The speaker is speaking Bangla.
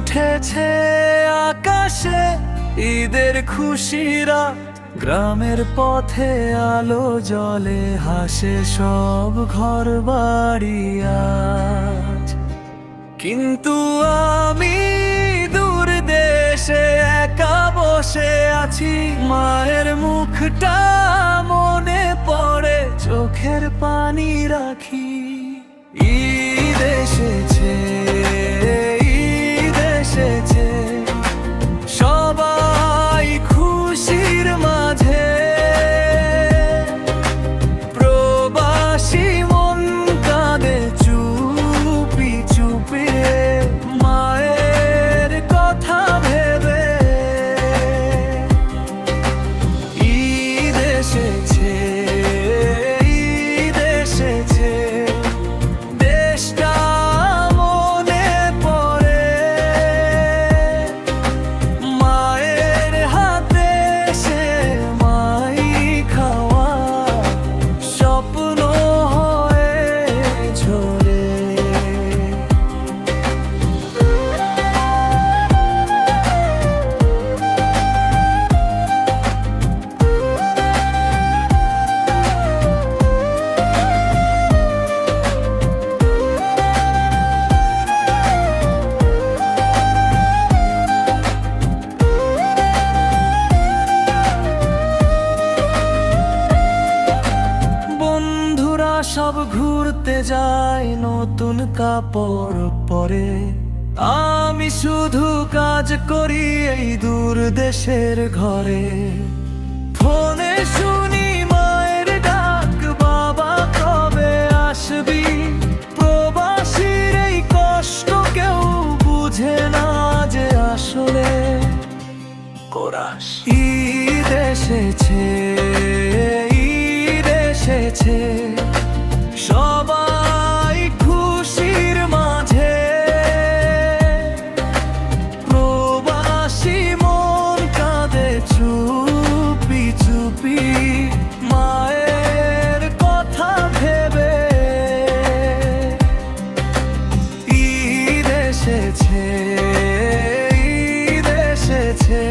উঠেছে আকাশে ঈদের খুশিরা, গ্রামের পথে আলো জ্বলে, হাসে সব ঘর বাড়ি আজ। কিন্তু আমি দূর দেশে একা বসে আছি, মায়ের মুখটা মনে পড়ে, চোখের পানি রাখি। ঈদ এসেছে, ঈদ এসেছে, সবাই খুশির মাঝে, প্রবাসী মন কাঁদে চুপি চুপি, মায়ের কথা ভেবে। ঈদ এসেছে, ঈদ এসেছে, দেশটা মনে পড়ে, মায়ের হাতে সে মাই খাওয়া স্বপ্ন হয়ে ঝরে। বন্ধুরা সব ঘুরতে যায় নতুন কাপড় পরে, আমি শুধু কাজ করি এই দূর দেশের ঘরে। ফোনে শুনি মায়ের ডাক, বাবা কবে আসবি, প্রবাসীর এই কষ্ট কেউ বুঝে না যে আসলে। ঈদ এসেছে, ঈদ এসেছে, সবাই খুশির মাঝে, প্রবাসী মন কাঁদে চুপি চুপি, মায়ের কথা ভেবে। ঈদ এসেছে, ঈদ এসেছে,